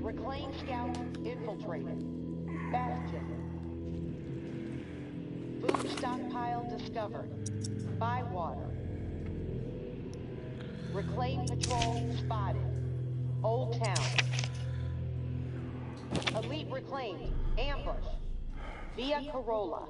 Reclaim scout infiltrated. Bastion. Food stockpile discovered. Bywater. Reclaim patrol spotted. Old Town. Elite reclaimed. Ambush. Via Corolla.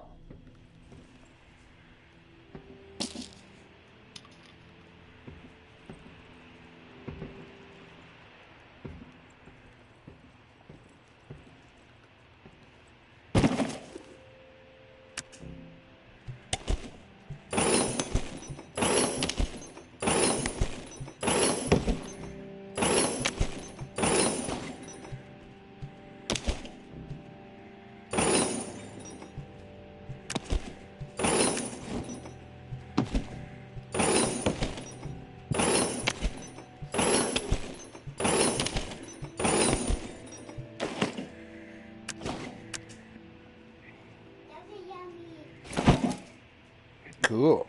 Cool.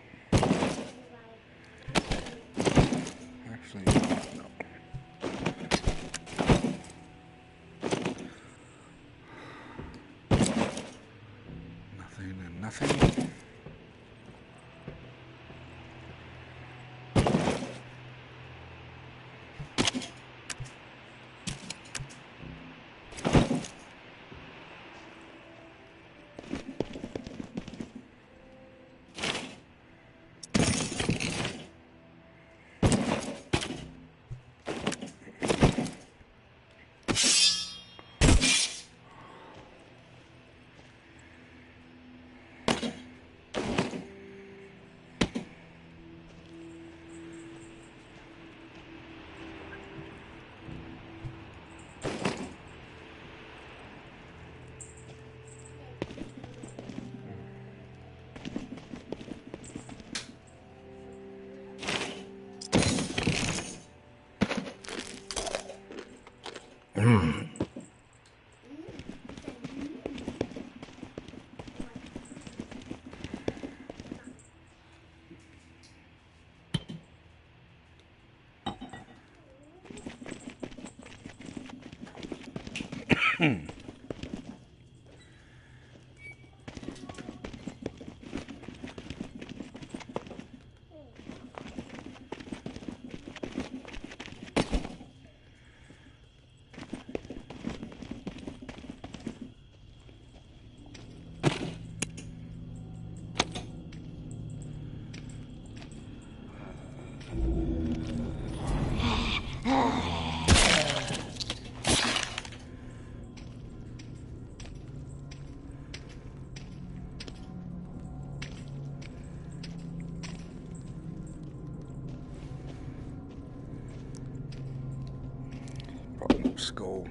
Actually, no. Nothing and nothing. Skull.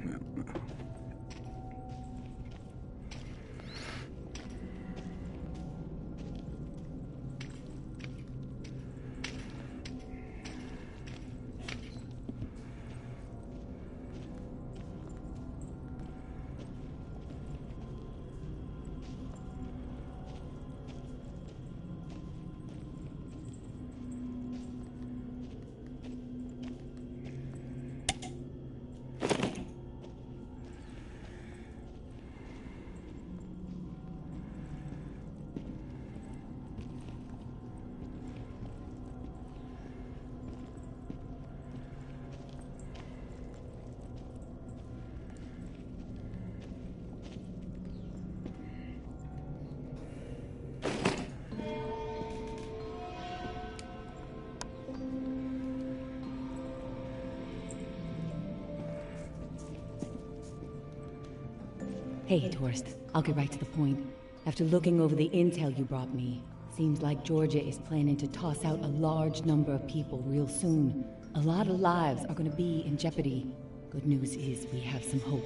Hey, tourist. I'll get right to the point. After looking over the intel you brought me, seems like Georgia is planning to toss out a large number of people real soon. A lot of lives are gonna be in jeopardy. Good news is we have some hope.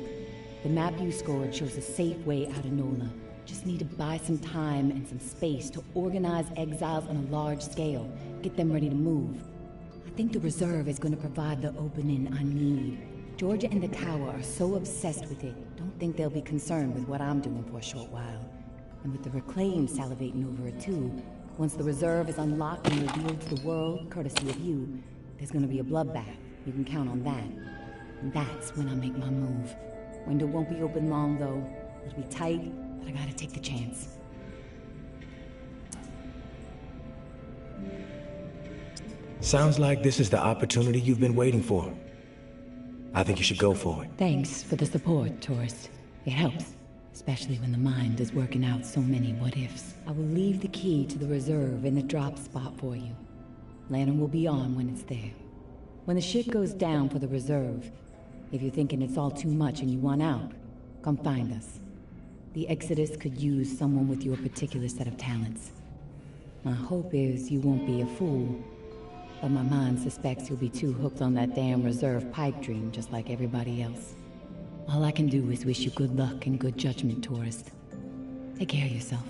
The map you scored shows a safe way out of NOLA. Just need to buy some time and some space to organize exiles on a large scale, get them ready to move. I think the reserve is gonna provide the opening I need. Georgia and the Tower are so obsessed with it, don't think they'll be concerned with what I'm doing for a short while. And with the Reclaim salivating over it too, once the reserve is unlocked and revealed to the world, courtesy of you, there's gonna be a bloodbath. You can count on that. And that's when I make my move. Window won't be open long, though. It'll be tight, but I gotta take the chance. Sounds like this is the opportunity you've been waiting for. I think you should go for it. Thanks for the support, tourist. It helps, especially when the mind is working out so many what-ifs. I will leave the key to the reserve in the drop spot for you. Lantern will be on when it's there. When the shit goes down for the reserve, if you're thinking it's all too much and you want out, come find us. The Exodus could use someone with your particular set of talents. My hope is you won't be a fool, but my mind suspects you'll be too hooked on that damn reserve pipe dream just like everybody else. All I can do is wish you good luck and good judgment, tourist. Take care of yourself.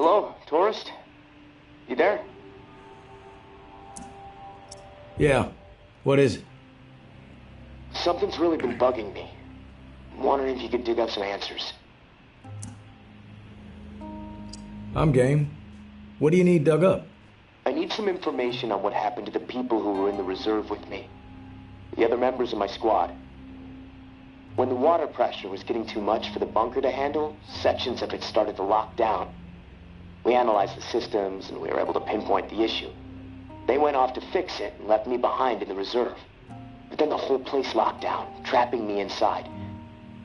Hello, tourist? You there? Yeah. What is it? Something's really been bugging me. wondering if you could dig up some answers. I'm game. What do you need dug up? I need some information on what happened to the people who were in the reserve with me. The other members of my squad. When the water pressure was getting too much for the bunker to handle, sections of it started to lock down. We analyzed the systems and we were able to pinpoint the issue. They went off to fix it and left me behind in the reserve. But then the whole place locked down, trapping me inside.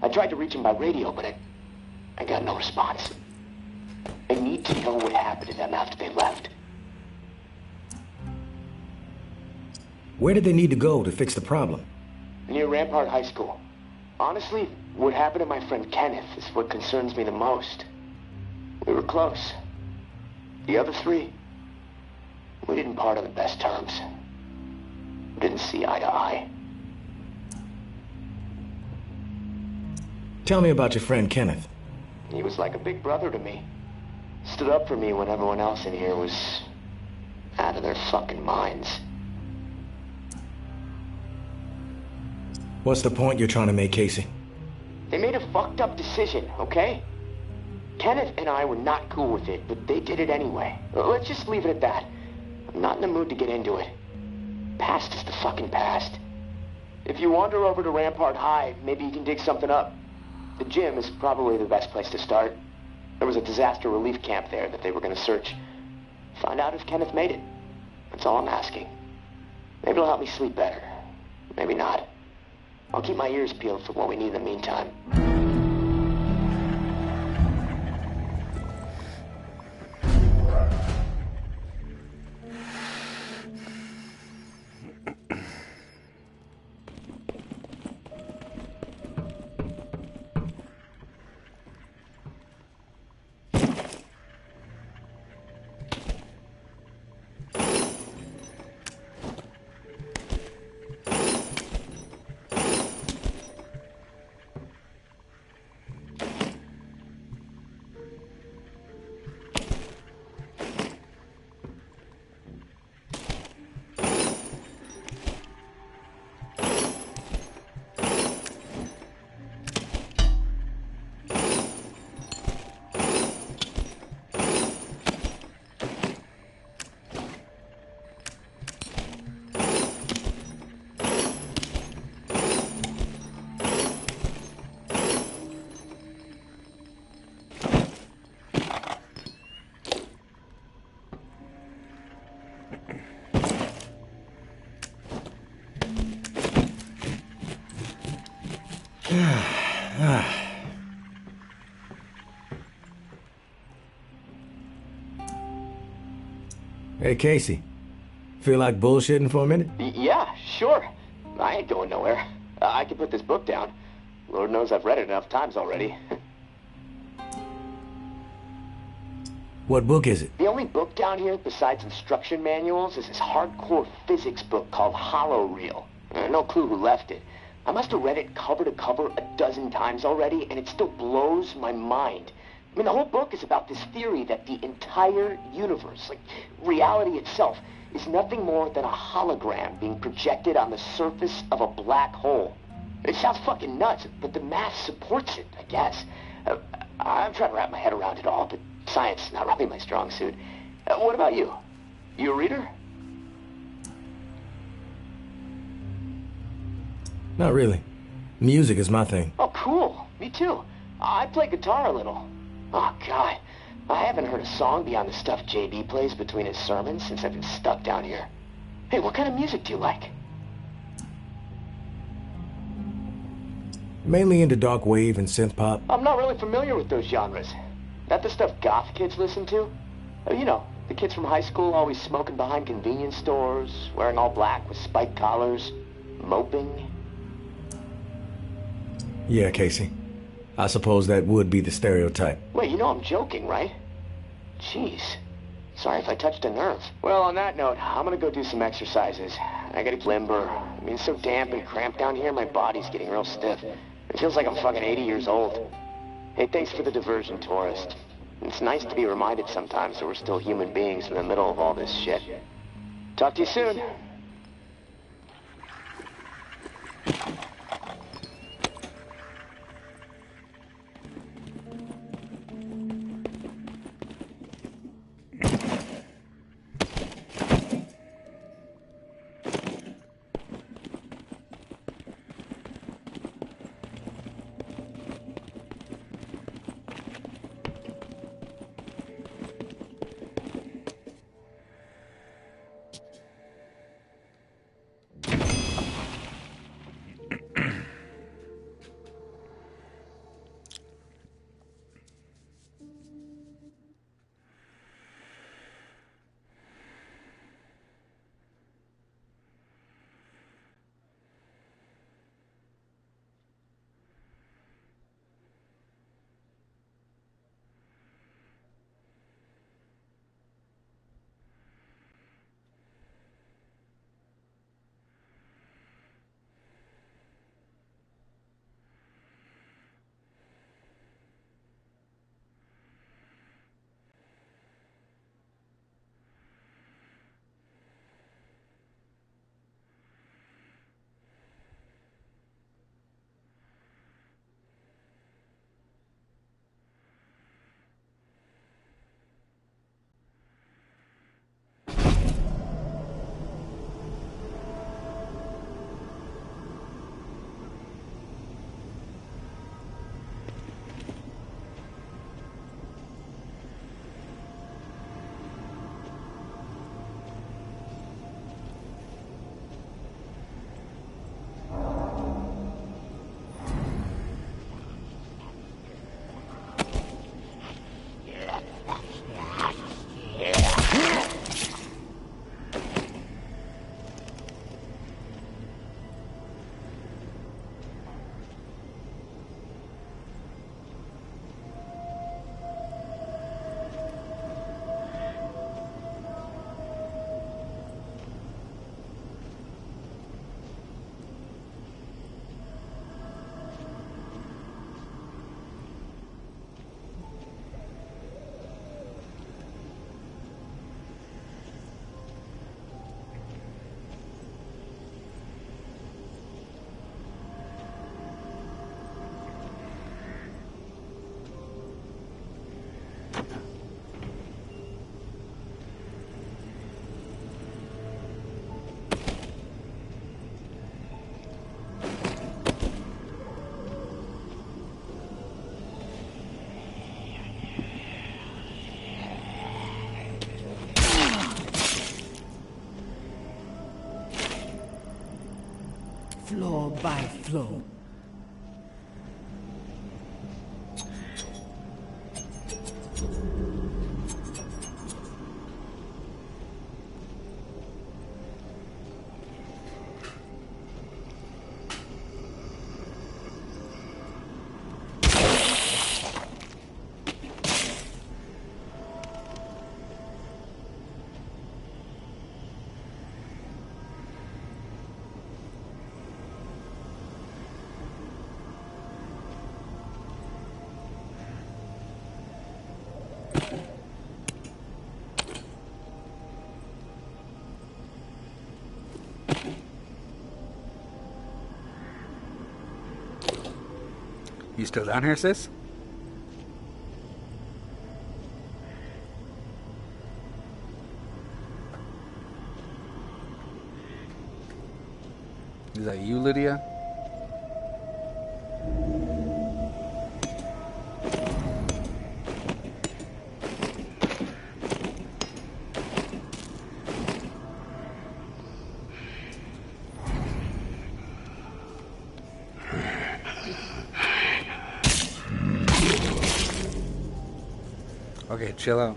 I tried to reach them by radio, but I got no response. I need to know what happened to them after they left. Where did they need to go to fix the problem? Near Rampart High School. Honestly, what happened to my friend Kenneth is what concerns me the most. We were close. The other three, we didn't part on the best terms. We didn't see eye to eye. Tell me about your friend Kenneth. He was like a big brother to me. Stood up for me when everyone else in here was out of their fucking minds. What's the point you're trying to make, Casey? They made a fucked up decision, okay? Kenneth and I were not cool with it, but they did it anyway. Let's just leave it at that. I'm not in the mood to get into it. Past is the fucking past. If you wander over to Rampart High, maybe you can dig something up. The gym is probably the best place to start. There was a disaster relief camp there that they were going to search. Find out if Kenneth made it. That's all I'm asking. Maybe it'll help me sleep better. Maybe not. I'll keep my ears peeled for what we need in the meantime. Hey, Casey. Feel like bullshitting for a minute? Yeah, sure. I ain't going nowhere. I can put this book down. Lord knows I've read it enough times already. What book is it? The only book down here besides instruction manuals is this hardcore physics book called Hollow Reel. No clue who left it. I must have read it cover to cover a dozen times already, and it still blows my mind. I mean, the whole book is about this theory that the entire universe, like reality itself, is nothing more than a hologram being projected on the surface of a black hole. It sounds fucking nuts, but the math supports it, I guess. I'm trying to wrap my head around it all, but science is not really my strong suit. What about you? You a reader? Not really. Music is my thing. Oh, cool. Me too. I play guitar a little. Oh, God. I haven't heard a song beyond the stuff JB plays between his sermons since I've been stuck down here. Hey, what kind of music do you like? Mainly into dark wave and synth pop. I'm not really familiar with those genres. That the stuff goth kids listen to? You know, the kids from high school always smoking behind convenience stores, wearing all black with spiked collars, moping. Yeah, Casey. I suppose that would be the stereotype. Wait, you know I'm joking, right? Jeez. Sorry if I touched a nerve. Well, on that note, I'm gonna go do some exercises. I gotta limber. I mean, it's so damp and cramped down here, my body's getting real stiff. It feels like I'm fucking 80 years old. Hey, thanks for the diversion, tourist. It's nice to be reminded sometimes that we're still human beings in the middle of all this shit. Talk to you soon. by flow. You still down here, sis? Is that you, Lydia? Okay, chill out.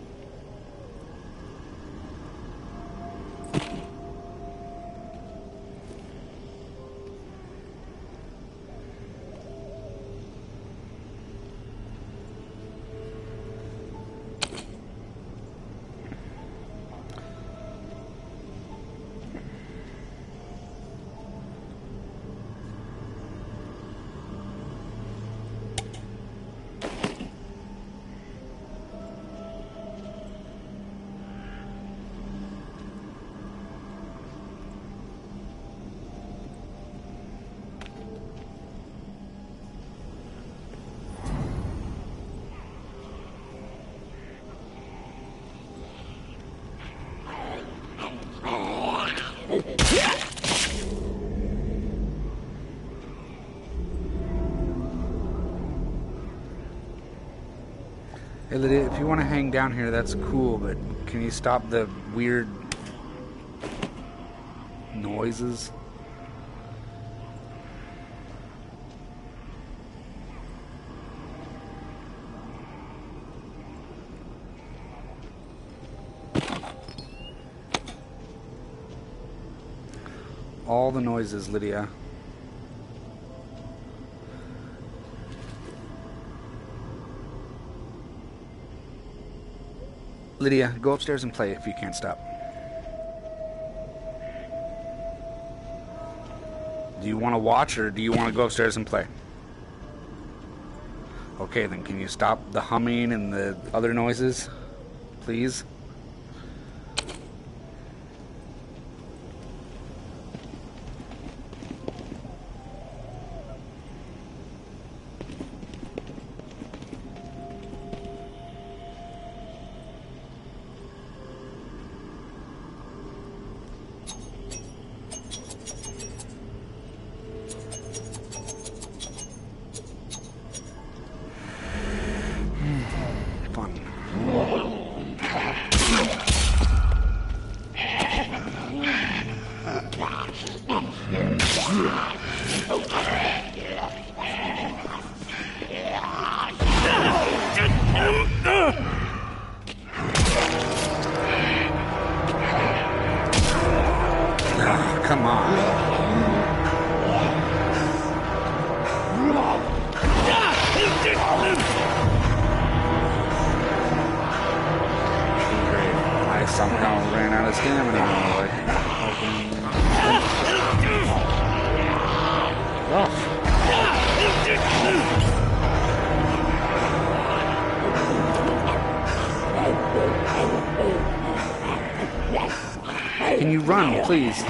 Hey Lydia, if you want to hang down here, that's cool, but can you stop the weird noises? All the noises, Lydia. Lydia, go upstairs and play if you can't stop. Do you want to watch or do you want to go upstairs and play? Okay, then can you stop the humming and the other noises, please? Come on. I somehow ran out of stamina. Can you run, please?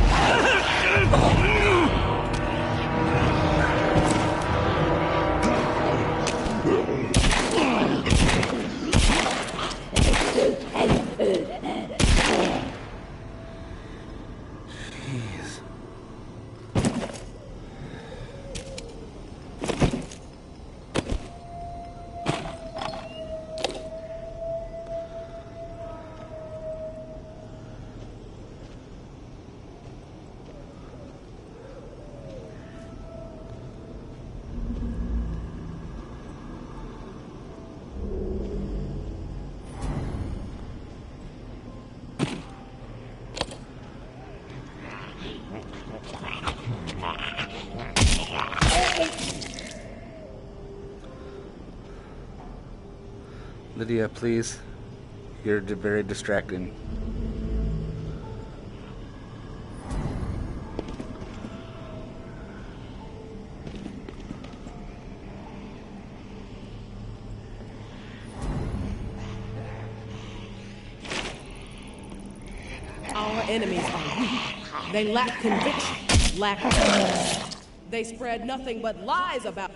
Lydia, please. You're very distracting. Our enemies are weak. They lack conviction, lack trust. They spread nothing but lies about.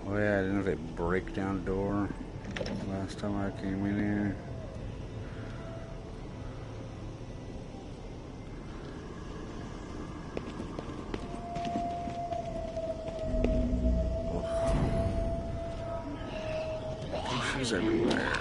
Oh yeah, I didn't know if they break down the door last time I came in here. Oh, she's everywhere.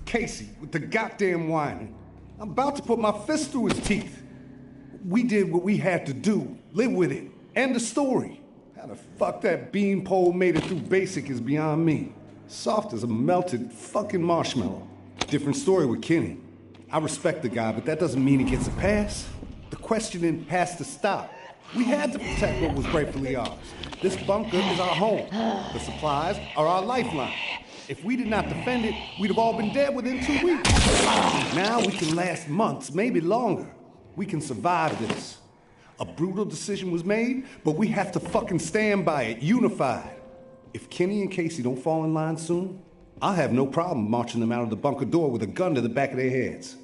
Casey, with the goddamn whining. I'm about to put my fist through his teeth. We did what we had to do. Live with it. End of story. How the fuck that beanpole made it through basic is beyond me. Soft as a melted fucking marshmallow. Different story with Kenny. I respect the guy, but that doesn't mean he gets a pass. The questioning has to stop. We had to protect what was rightfully ours. This bunker is our home. The supplies are our lifeline. If we did not defend it, we'd have all been dead within 2 weeks. Now we can last months, maybe longer. We can survive this. A brutal decision was made, but we have to fucking stand by it, unified. If Kenny and Casey don't fall in line soon, I'll have no problem marching them out of the bunker door with a gun to the back of their heads.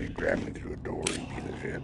He grabbed me through a door, you piece of shit.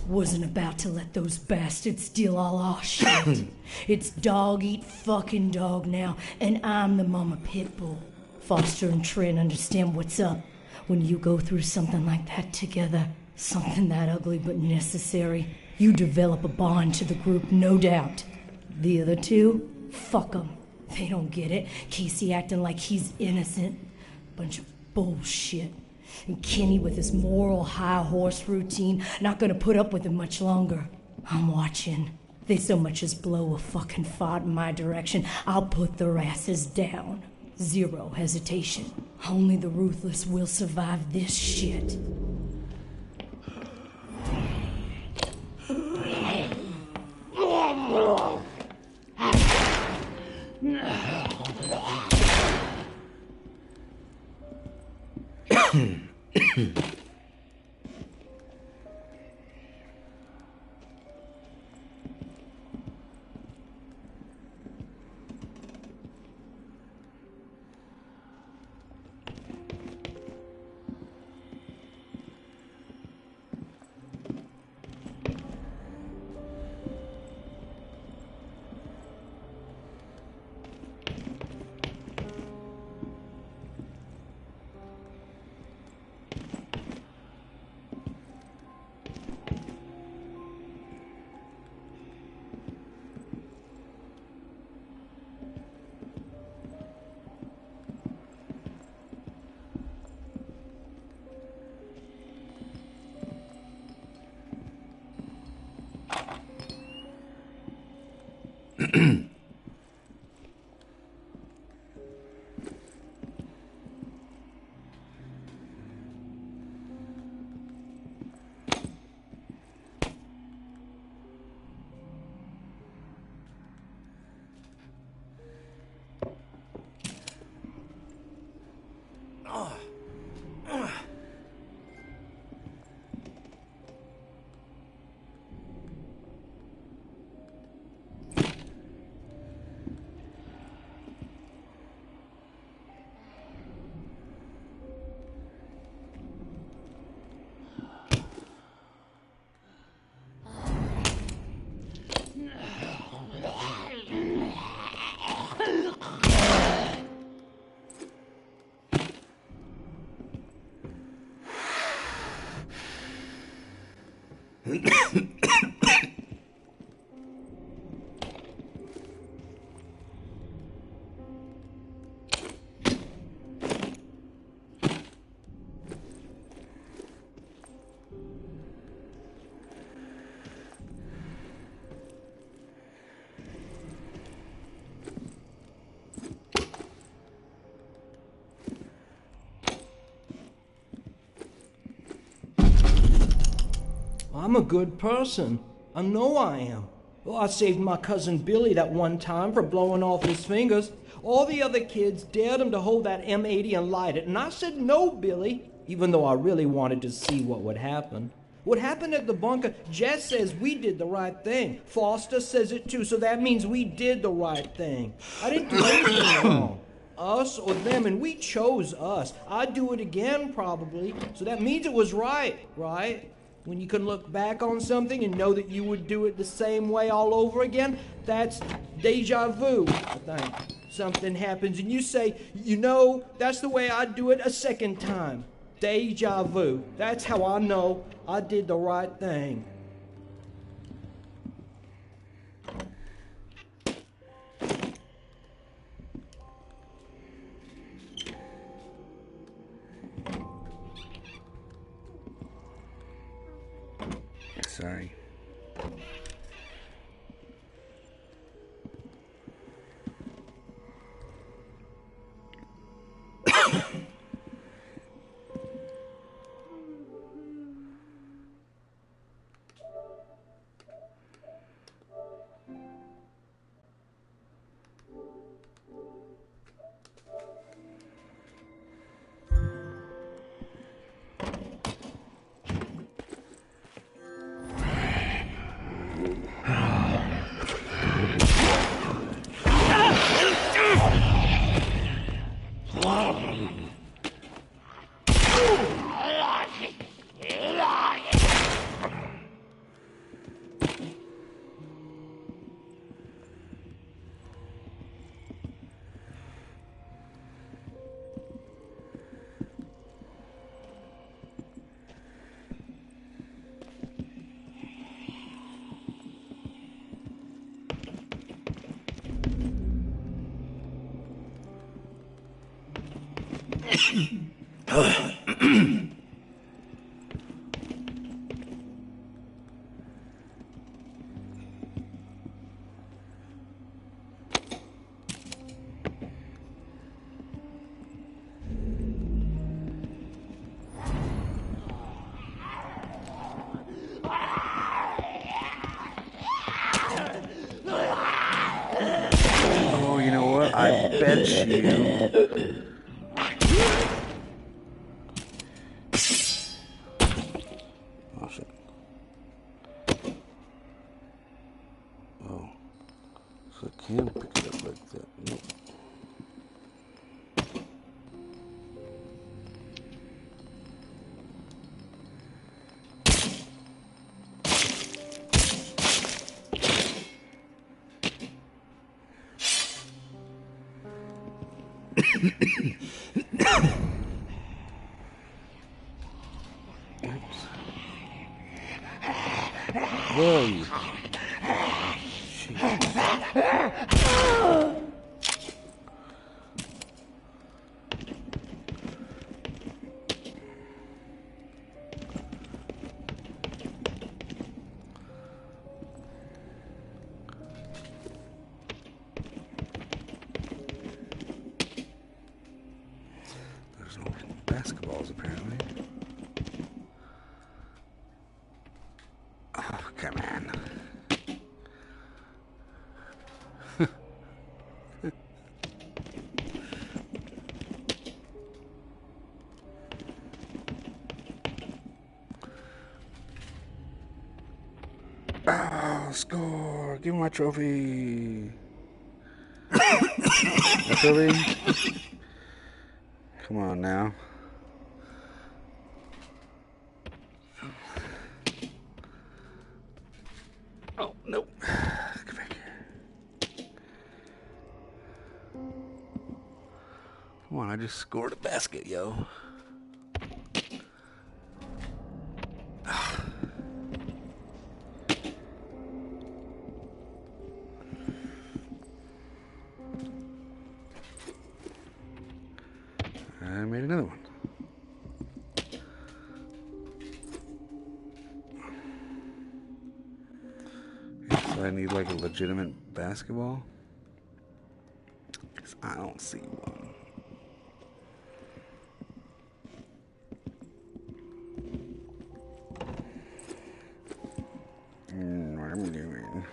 Wasn't about to let those bastards steal all our shit. It's dog eat fucking dog now, and I'm the mama pit bull. Foster and Trent understand what's up when you go through something like that together. Something that ugly but necessary. You develop a bond to the group, no doubt. The other two? Fuck them. They don't get it. Casey acting like he's innocent. Bunch of bullshit. And Kenny with his moral high horse routine, not gonna put up with it much longer. I'm watching. They so much as blow a fucking fart in my direction, I'll put their asses down. Zero hesitation. Only the ruthless will survive this shit. I'm a good person. I know I am. Well, I saved my cousin Billy that one time from blowing off his fingers. All the other kids dared him to hold that M80 and light it, and I said no, Billy, even though I really wanted to see what would happen. What happened at the bunker, Jess says we did the right thing. Foster says it too, so that means we did the right thing. I didn't do anything wrong. Us or them, and we chose us. I'd do it again, probably, so that means it was right, right? When you can look back on something and know that you would do it the same way all over again, that's deja vu, I think. Something happens and you say, you know, that's the way I'd do it a second time. Deja vu. That's how I know I did the right thing. Sorry. Oh, you know what? I bet you Whoa. There's no basketballs apparently. Oh, come on. Oh, score! Give me my trophy. My trophy. Come on now. Oh, nope. Get back here. Come on, I just scored a basket, yo. I made another one. So I need like a legitimate basketball? Because I don't see one. What am I doing?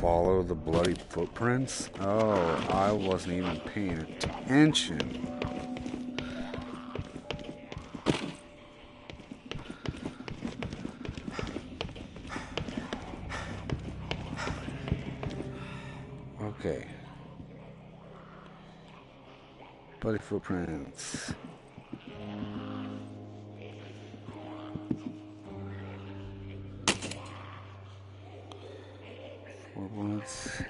Follow the bloody footprints? Oh, I wasn't even paying attention. Okay. Bloody footprints. Bullets.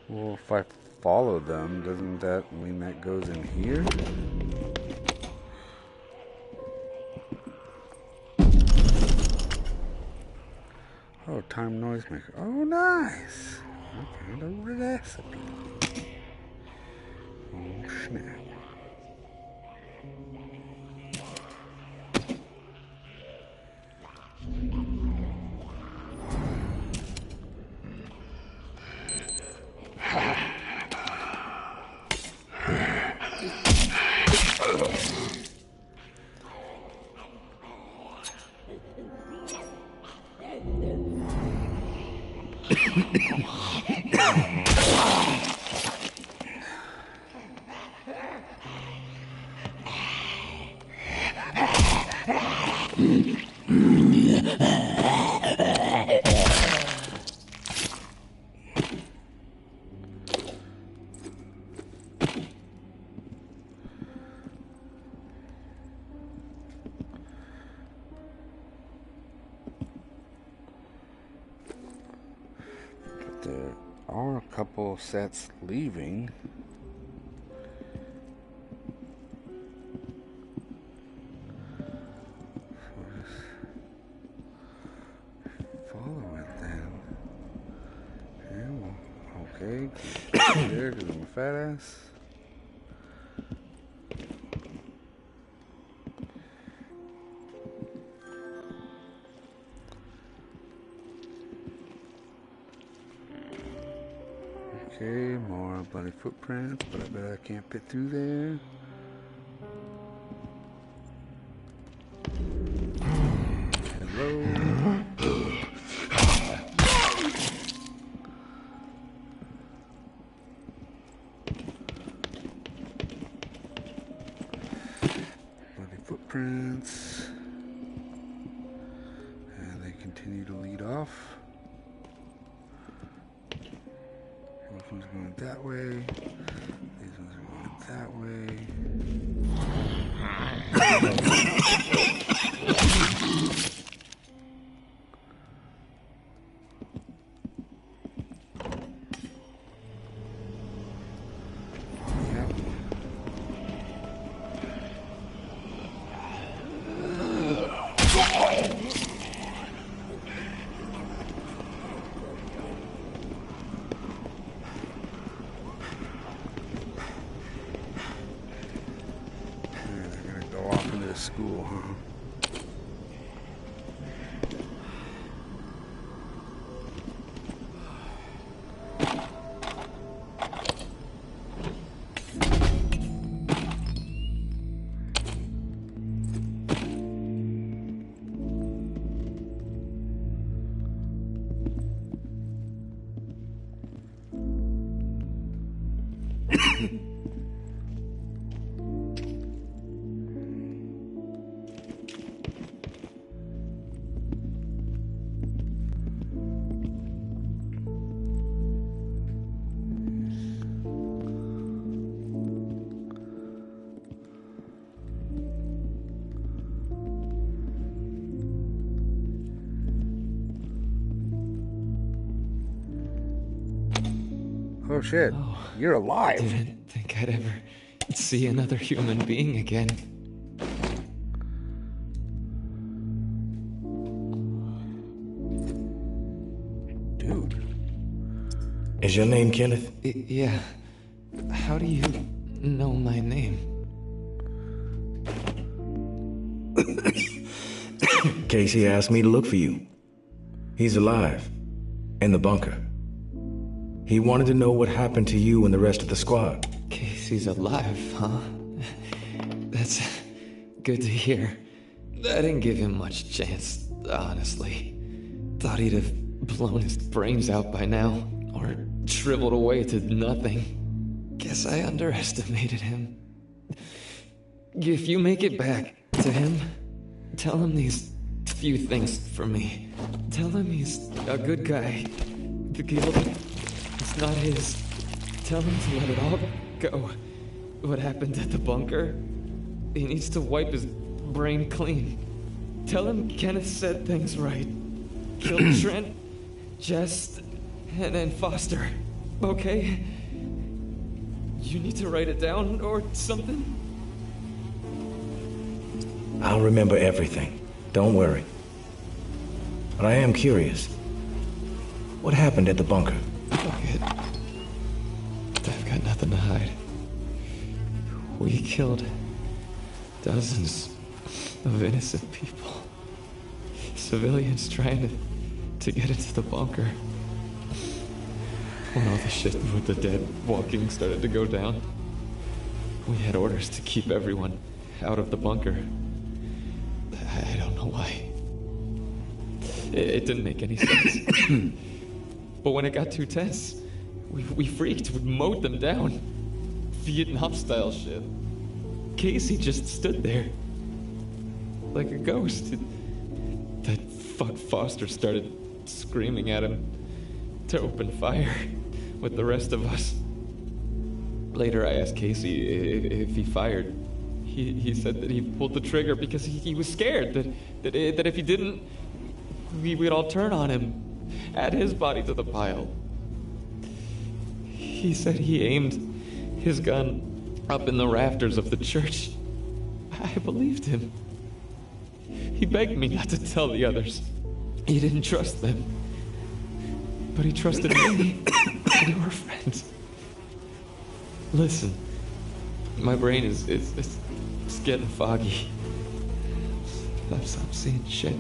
Well, if I follow them, doesn't that mean that goes in here? Oh, time noisemaker. Oh, nice. I found a recipe. Oh, snap. There are a couple sets leaving. Follow it then. Yeah, well, okay. There, because I'm a fat ass. Okay, more bloody footprints, but I bet I can't fit through there. Hello. footprints. And they continue to lead off. This one's going that way. These ones are going that way. School, huh? Oh shit, you're alive. I didn't think I'd ever see another human being again. Dude. Is your name Kenneth? Yeah. How do you know my name? Casey asked me to look for you. He's alive. In the bunker. He wanted to know what happened to you and the rest of the squad. Casey's alive, huh? That's good to hear. I didn't give him much chance, honestly. Thought he'd have blown his brains out by now, or shriveled away to nothing. Guess I underestimated him. If you make it back to him, tell him these few things for me. Tell him he's a good guy. The guilt, it's not his. Tell him to let it all go. What happened at the bunker? He needs to wipe his brain clean. Tell him Kenneth said things right. Killed Trent, Jess, and then Foster. Okay? You need to write it down or something? I'll remember everything. Don't worry. But I am curious. What happened at the bunker? Fuck it. I've got nothing to hide. We killed dozens of innocent people. Civilians trying to get into the bunker. When all the shit with the dead walking started to go down, we had orders to keep everyone out of the bunker. I don't know why. It didn't make any sense. But when it got too tense, we freaked. We mowed them down. Vietnam-style shit. Casey just stood there. Like a ghost. That fuck Foster started screaming at him to open fire with the rest of us. Later I asked Casey if he fired. He said that he pulled the trigger because he was scared that if he didn't, we'd all turn on him. Add his body to the pile. He said he aimed his gun up in the rafters of the church. I believed him. He begged me not to tell the others. He didn't trust them. But he trusted me. We were friends. Listen, my brain is getting foggy. I'm seeing shit.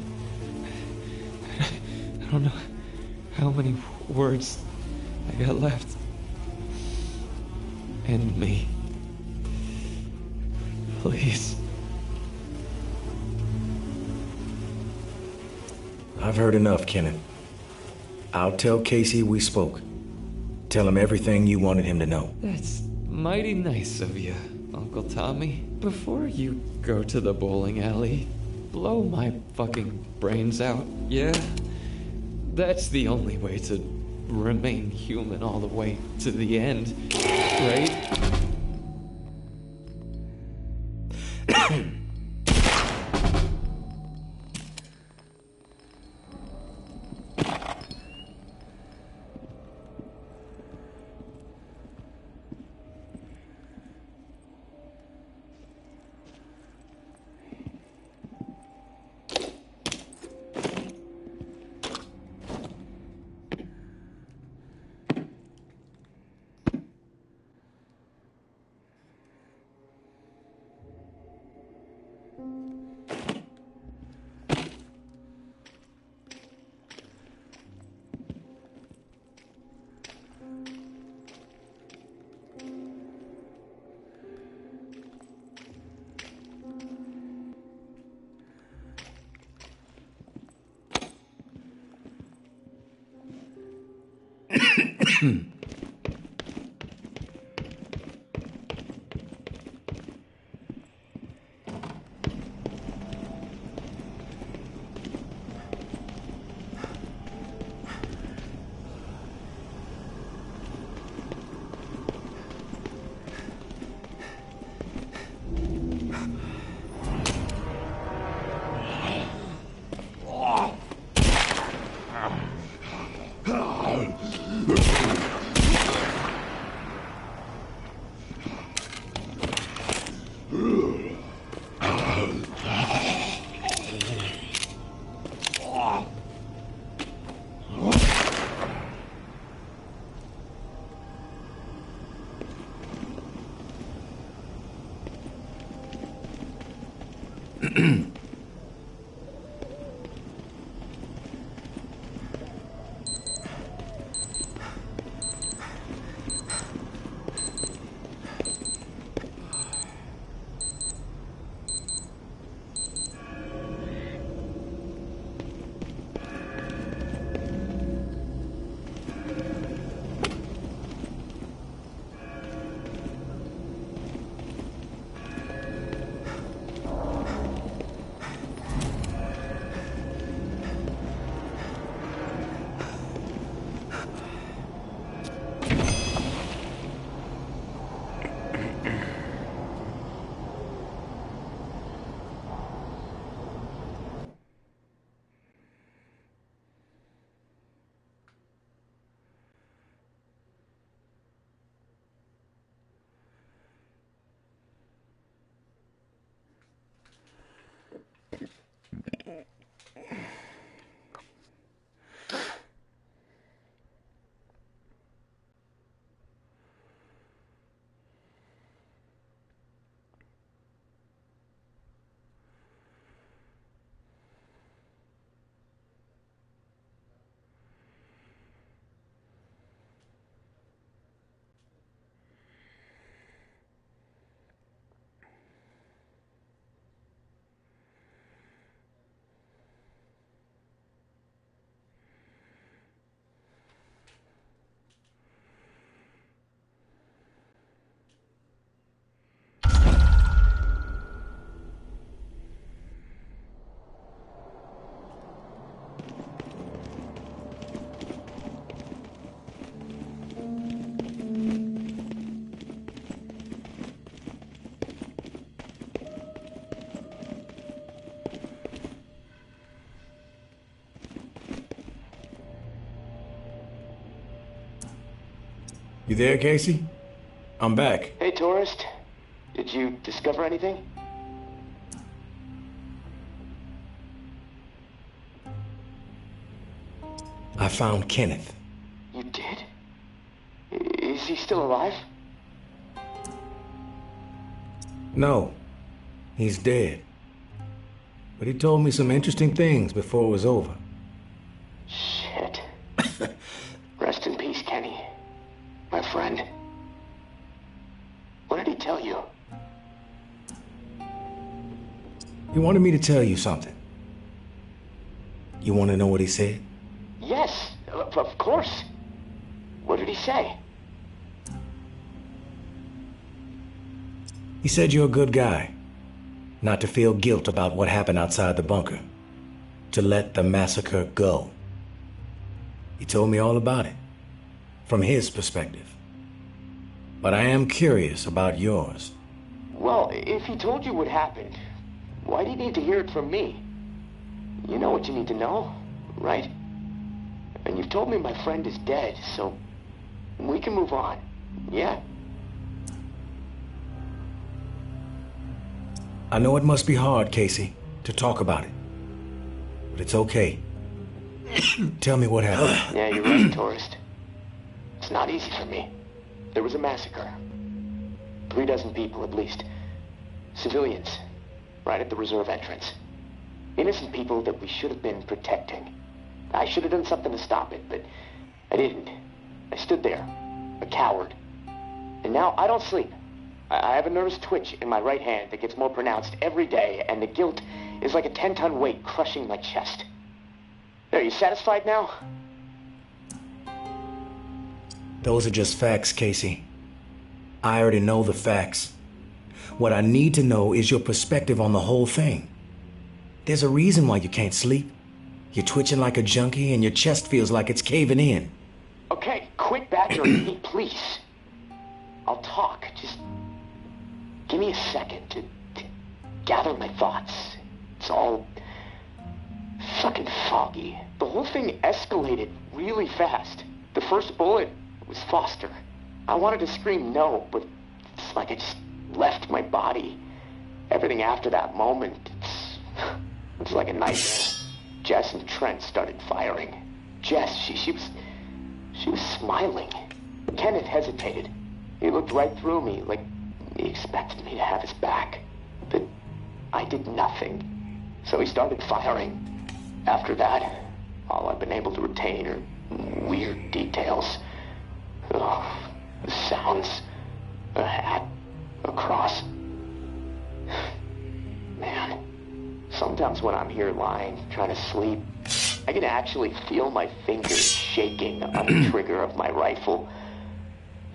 I don't know how many words I got left. End me. Please. I've heard enough, Kenneth. I'll tell Casey we spoke. Tell him everything you wanted him to know. That's mighty nice of you, Uncle Uncle Tommy. Before you go to the bowling alley, blow my fucking brains out, yeah? That's the only way to remain human all the way to the end, right? You there, Casey? I'm back. Hey, tourist. Did you discover anything? I found Kenneth. You did? Is he still alive? No, he's dead. But he told me some interesting things before it was over. Shit. Rest in peace, Kenny. My friend. What did he tell you? He wanted me to tell you something. You want to know what he said? Yes, of course. What did he say? He said you're a good guy. Not to feel guilt about what happened outside the bunker. To let the massacre go. He told me all about it. From his perspective. But I am curious about yours. Well, if he told you what happened, why do you need to hear it from me? You know what you need to know, right? And you've told me my friend is dead, so we can move on, yeah? I know it must be hard, Casey, to talk about it. But it's okay. Tell me what happened. Yeah, you're right, tourist. It's not easy for me. There was a massacre. 36 people, at least. Civilians. Right at the reserve entrance. Innocent people that we should have been protecting. I should have done something to stop it, but I didn't. I stood there, a coward. And now I don't sleep. I have a nervous twitch in my right hand that gets more pronounced every day, and the guilt is like a 10-ton weight crushing my chest. Are you satisfied now? Those are just facts, Casey. I already know the facts. What I need to know is your perspective on the whole thing. There's a reason why you can't sleep. You're twitching like a junkie and your chest feels like it's caving in. Okay, quit badgering me, please. I'll talk. Just give me a second to gather my thoughts. It's all fucking foggy. The whole thing escalated really fast. The first bullet was Foster. I wanted to scream no, but it's like I just left my body. Everything after that moment, it's like a nightmare. Jess and Trent started firing. Jess, she was smiling. Kenneth hesitated. He looked right through me like he expected me to have his back. But I did nothing. So he started firing. After that, all I've been able to retain are weird details. Oh, the sounds, a hat, a cross. Man, sometimes when I'm here lying, trying to sleep, I can actually feel my fingers shaking on the trigger of my rifle,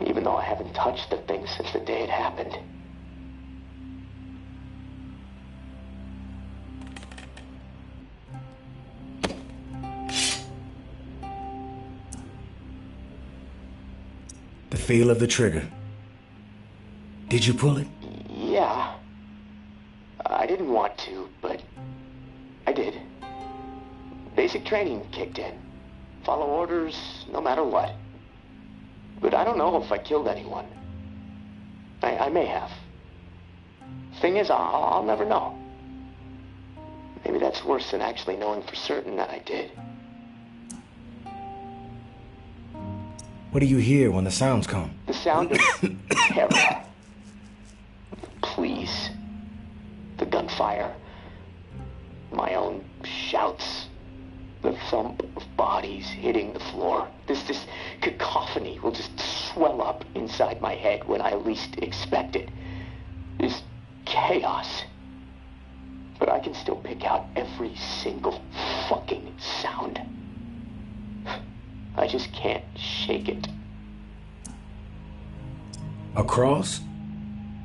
even though I haven't touched the thing since the day it happened. The feel of the trigger. Did you pull it? Yeah. I didn't want to, but I did. Basic training kicked in. Follow orders no matter what. But I don't know if I killed anyone. I may have. Thing is, I'll never know. Maybe that's worse than actually knowing for certain that I did. What do you hear when the sounds come? The sound of terror. Please. The gunfire. My own shouts. The thump of bodies hitting the floor. This cacophony will just swell up inside my head when I least expect it. This chaos. But I can still pick out every single fucking sound. I just can't shake it. A cross?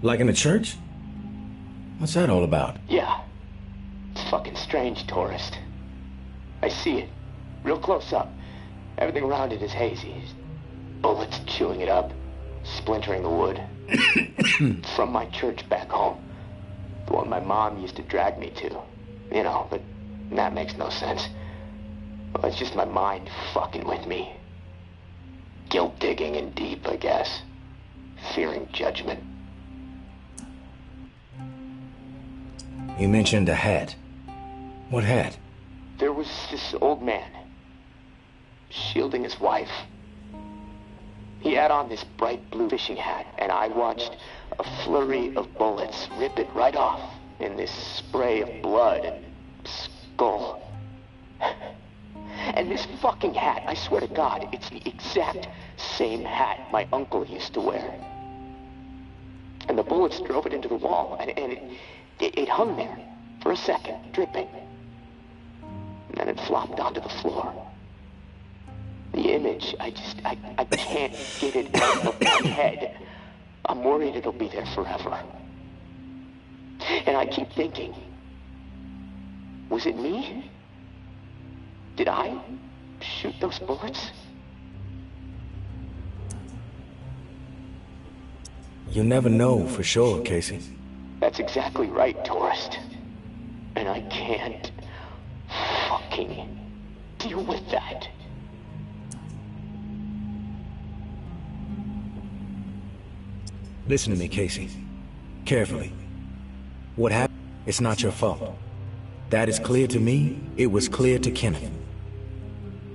Like in a church? What's that all about? Yeah. It's fucking strange, tourist. I see it. Real close up. Everything around it is hazy. Bullets chewing it up. Splintering the wood. It's from my church back home. The one my mom used to drag me to. You know, but that makes no sense. Well, it's just my mind fucking with me. Guilt digging in deep, I guess. Fearing judgment. You mentioned a hat. What hat? There was this old man. Shielding his wife. He had on this bright blue fishing hat, and I watched a flurry of bullets rip it right off in this spray of blood and skull. And this fucking hat, I swear to God, it's the exact same hat my uncle used to wear. And the bullets drove it into the wall, and it hung there for a second, dripping. And then it flopped onto the floor. The image, I can't get it out of my head. I'm worried it'll be there forever. And I keep thinking, was it me? Did I shoot those bullets? You never know for sure, Casey. That's exactly right, tourist. And I can't fucking deal with that. Listen to me, Casey. Carefully. What happened? It's not your fault. That is clear to me. It was clear to Kenneth.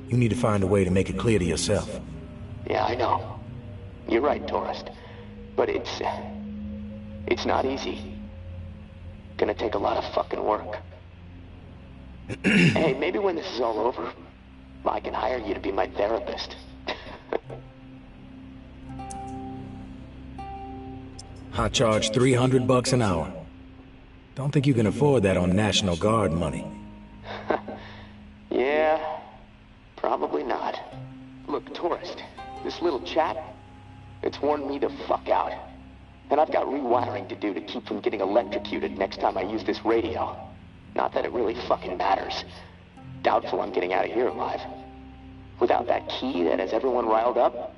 You need to find a way to make it clear to yourself. Yeah, I know. You're right, tourist. But it's not easy. Gonna take a lot of fucking work. Hey, maybe when this is all over, I can hire you to be my therapist. I charge $300 an hour. Don't think you can afford that on National Guard money. Yeah, probably not. Look, tourist, this little chat, it's worn me the fuck out. And I've got rewiring to do to keep from getting electrocuted next time I use this radio. Not that it really fucking matters. Doubtful I'm getting out of here alive. Without that key that has everyone riled up,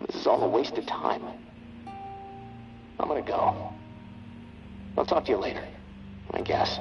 this is all a waste of time. I'm gonna go. I'll talk to you later, I guess.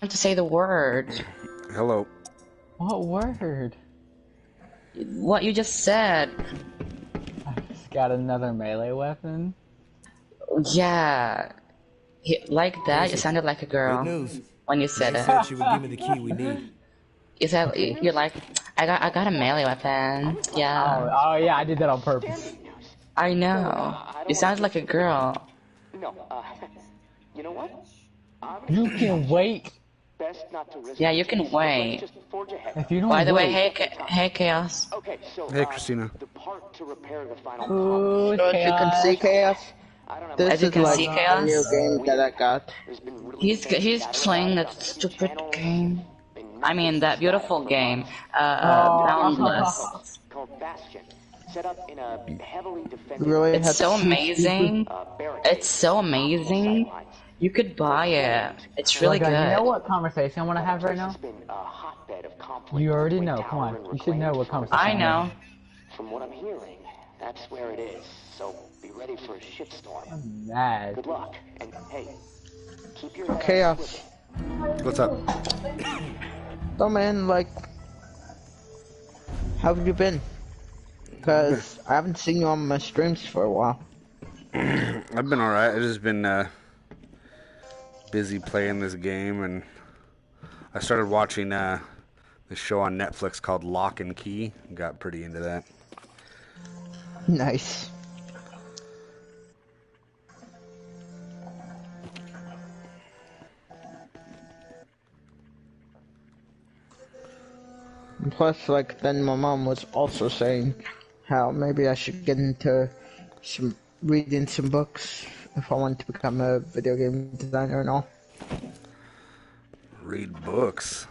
have to say the word. Hello. What word? What you just said. I just got another melee weapon. Yeah. Like that, you sounded like a girl when you said They it. said she would give me the key we need. You said you're like, I got a melee weapon. Yeah. Oh yeah, I did that on purpose. I know. You sounded like a girl. No, you know what? You can wait. Best not to risk Yeah, you can wait. just forge ahead. If you don't By the way, wait. hey, Chaos. Okay, so Hey, Christina. the part to repair the final Ooh, problem. So as you can see, Chaos, this As you is can like see, a Chaos. new game that I got. He's playing that stupid game. I mean, that beautiful game. Boundless. Called Bastion. Set up in a heavily defended Really It's so amazing. It's so amazing. You could buy it. It's really Look, good. you know what conversation I want to have right now? You already know. Come on. You should know what conversation I know. From what I'm hearing, that's where it is. So be ready for a shitstorm. I'm mad. Good luck. And hey, keep your head Chaos. What's up? So man, like, how have you been? Because I haven't seen you on my streams for a while. I've been alright. I've just been busy playing this game, and I started watching this show on Netflix called Lock and Key. Got pretty into that. Nice. And plus, like, then my mom was also saying how maybe I should get into reading some books if I want to become a video game designer and all. Read books.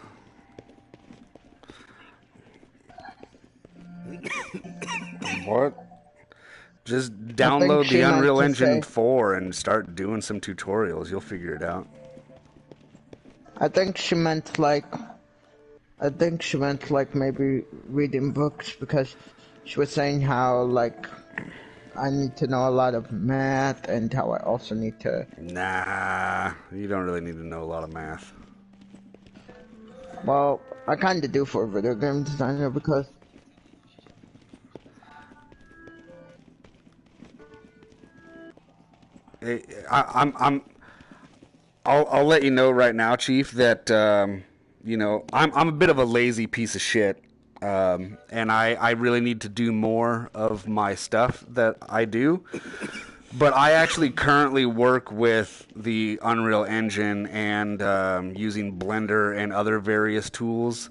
What? Just download the Unreal Engine 4 and start doing some tutorials. You'll figure it out. I think she meant like maybe reading books, because she was saying how like I need to know a lot of math and how I also need to... Nah, you don't really need to know a lot of math. Well, I kind of do for a video game designer, because... Hey, I'll let you know right now, Chief, that you know, I'm a bit of a lazy piece of shit, and I really need to do more of my stuff that I do. But I actually currently work with the Unreal Engine and using Blender and other various tools.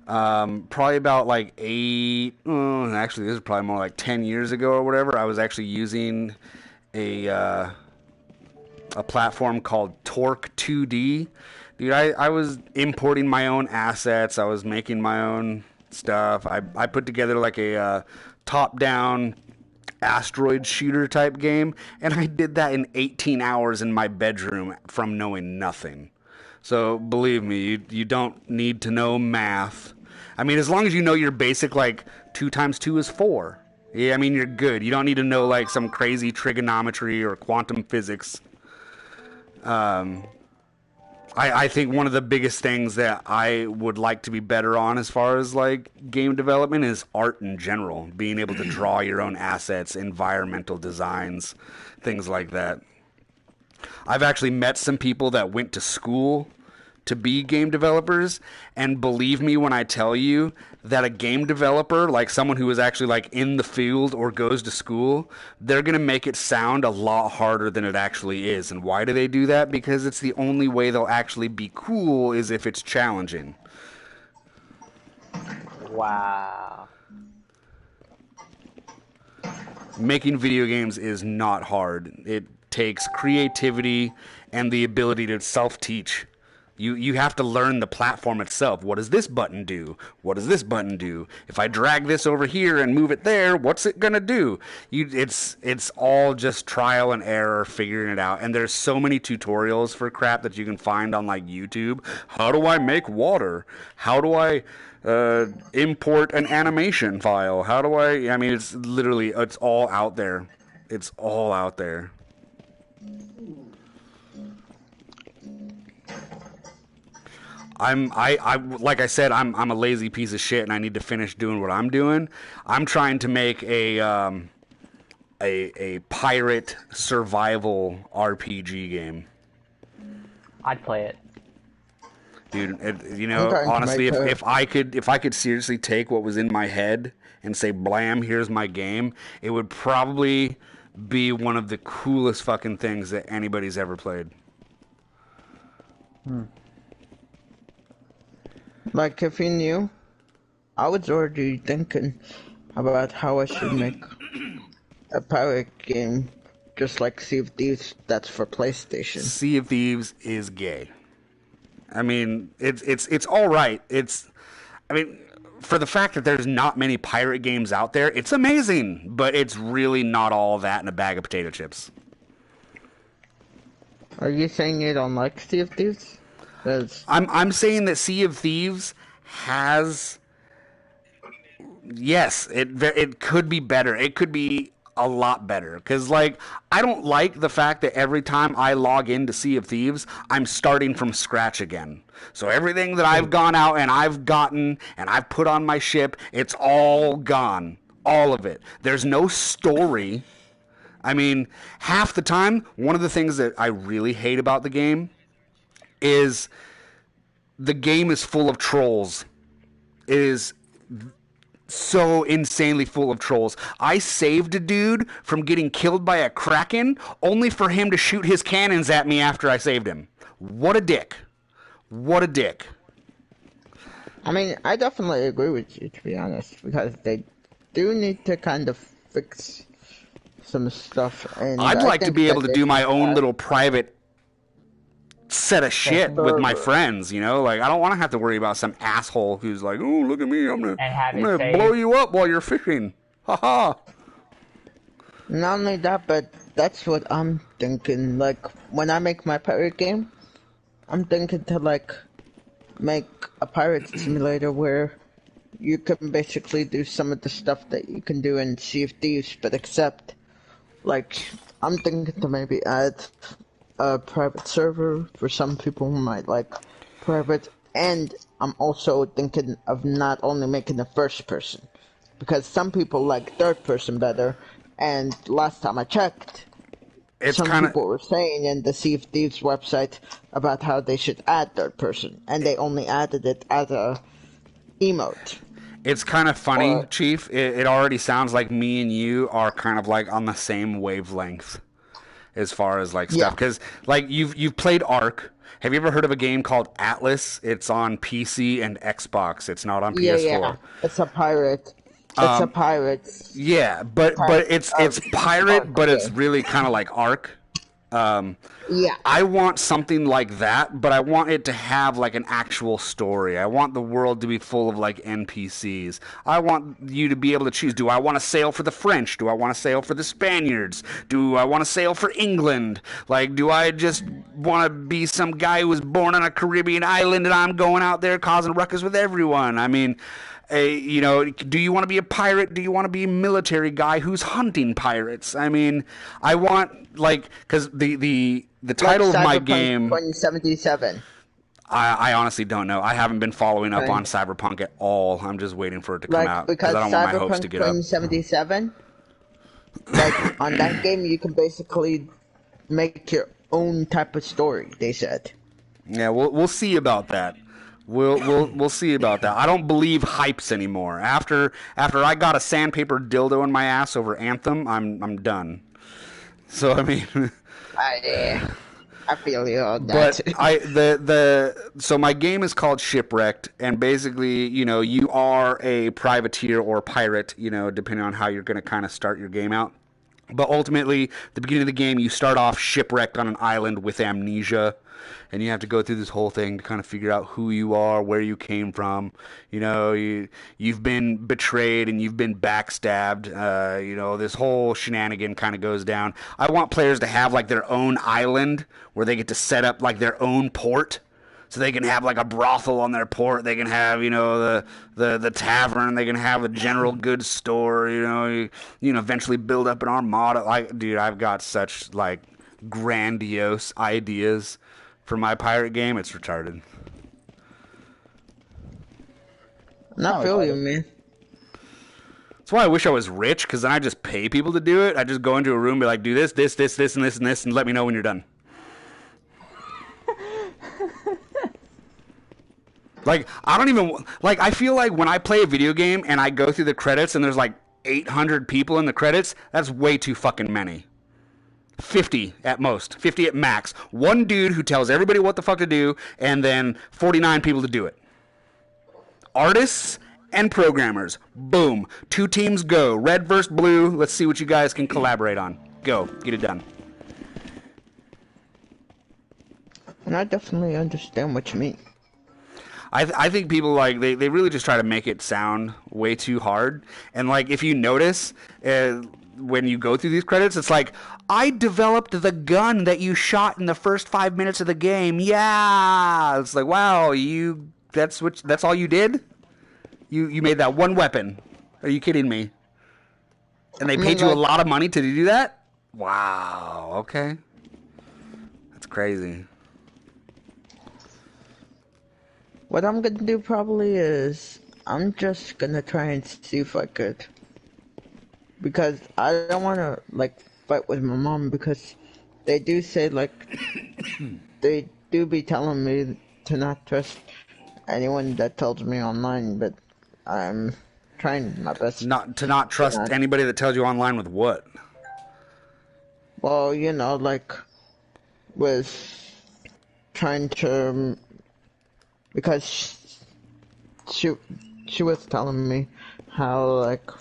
Probably about like actually this is probably more like 10 years ago or whatever, I was actually using a platform called Torque 2D. Dude, I was importing my own assets. I was making my own stuff. I put together like a top-down asteroid shooter type game, and I did that in 18 hours in my bedroom from knowing nothing. So believe me, you don't need to know math. I mean, as long as you know your basic, like 2 times 2 is 4. Yeah, I mean, you're good. You don't need to know like some crazy trigonometry or quantum physics. I think one of the biggest things that I would like to be better on as far as like game development is art in general. Being able to draw your own assets, environmental designs, things like that. I've actually met some people that went to school to be game developers, and believe me when I tell you that a game developer, like someone who is actually like in the field or goes to school, they're going to make it sound a lot harder than it actually is. And why do they do that? Because it's the only way they'll actually be cool is if it's challenging. Wow. Making video games is not hard. It takes creativity and the ability to self-teach. You have to learn the platform itself. What does this button do? What does this button do? If I drag this over here and move it there, what's it gonna do? It's all just trial and error, figuring it out. And there's so many tutorials for crap that you can find on like YouTube. How do I make water? How do I import an animation file? How do I mean, it's literally, it's all out there. It's all out there. I like I said, I'm a lazy piece of shit, and I need to finish doing what I'm doing. I'm trying to make a pirate survival RPG game. I'd play it. Dude, honestly, if I could seriously take what was in my head and say, blam, here's my game, it would probably be one of the coolest fucking things that anybody's ever played. Like, if you knew, I was already thinking about how I should make a pirate game just like Sea of Thieves that's for PlayStation. Sea of Thieves is gay. I mean, it's all right. For the fact that there's not many pirate games out there, it's amazing, but it's really not all that in a bag of potato chips. Are you saying you don't like Sea of Thieves? I'm saying that Sea of Thieves has... Yes, it could be better. It could be a lot better. Because, like, I don't like the fact that every time I log into Sea of Thieves, I'm starting from scratch again. So everything that I've gone out and I've gotten and I've put on my ship, it's all gone. All of it. There's no story. I mean, half the time, one of the things that I really hate about the game is the game is full of trolls. It is so insanely full of trolls. I saved a dude from getting killed by a kraken only for him to shoot his cannons at me after I saved him. What a dick. What a dick. I mean, I definitely agree with you, to be honest, because they do need to kind of fix some stuff. And I'd like to be able to do my own little private set of shit with my friends, you know? Like, I don't want to have to worry about some asshole who's like, oh, look at me, I'm gonna blow you up while you're fishing. Ha-ha. Not only that, but that's what I'm thinking. Like, when I make my pirate game, I'm thinking to, like, make a pirate simulator where you can basically do some of the stuff that you can do in Sea of Thieves, but except, like, I'm thinking to maybe add a private server for some people who might like private, and I'm also thinking of not only making the first person, because some people like third person better, and last time I checked, people were saying in the Sea of Thieves website about how they should add third person, and they only added it as a emote. It's kind of funny, Chief. It already sounds like me and you are kind of like on the same wavelength as far as like stuff. Because like you've played Ark. Have you ever heard of a game called Atlas? It's on PC and Xbox. It's not on PS4. Yeah. It's a pirate. It's a pirate. Yeah, but it's pirate, but it's really kind of like Ark. Yeah. I want something like that, but I want it to have like an actual story. I want the world to be full of like NPCs. I want you to be able to choose. Do I want to sail for the French? Do I want to sail for the Spaniards? Do I want to sail for England? Like, do I just want to be some guy who was born on a Caribbean island and I'm going out there causing ruckus with everyone? I mean, you know, do you want to be a pirate? Do you want to be a military guy who's hunting pirates? I mean, I want, like, because the title of my game... 2077. I honestly don't know. I haven't been following up on Cyberpunk at all. I'm just waiting for it to come out because I don't want my hopes to get up. 2077, like, on that game, you can basically make your own type of story, they said. Yeah, we'll see about that. We'll see about that. I don't believe hypes anymore. After I got a sandpaper dildo in my ass over Anthem, I'm done. So I mean, I feel you on that. But so my game is called Shipwrecked, and basically, you know, you are a privateer or pirate, you know, depending on how you're going to kind of start your game out. But ultimately, the beginning of the game, you start off shipwrecked on an island with amnesia, and you have to go through this whole thing to kind of figure out who you are, where you came from. You know, you've been betrayed and you've been backstabbed. You know, this whole shenanigan kind of goes down. I want players to have like their own island where they get to set up like their own port. So they can have like a brothel on their port. They can have, you know, the tavern. They can have a general goods store. You know, eventually build up an armada. Like, dude, I've got such like grandiose ideas for my pirate game. It's retarded. Not feel you, man. That's why I wish I was rich, because then I just pay people to do it. I just go into a room and be like, do this, this, this, this, and this, and this, and let me know when you're done. Like, I don't even, like, I feel like when I play a video game and I go through the credits and there's like 800 people in the credits, that's way too fucking many. 50 at most, 50 at max. One dude who tells everybody what the fuck to do, and then 49 people to do it. Artists and programmers. Boom. 2 teams go. Red versus blue. Let's see what you guys can collaborate on. Go. Get it done. And I definitely understand what you mean. I think people, like, they really just try to make it sound way too hard. And, like, if you notice, when you go through these credits, it's like, I developed the gun that you shot in the first 5 minutes of the game. Yeah. It's like, wow, that's all you did? You made that one weapon. Are you kidding me? And they paid you a lot of money to do that? Wow. Okay. That's crazy. What I'm gonna do probably is I'm just gonna try and see if I could, because I don't want to like fight with my mom, because they do say like they do be telling me to not trust anyone that tells me online, but I'm trying my best not trust anybody that tells you online with what? Well, you know, like with trying to. Because she was telling me how, like,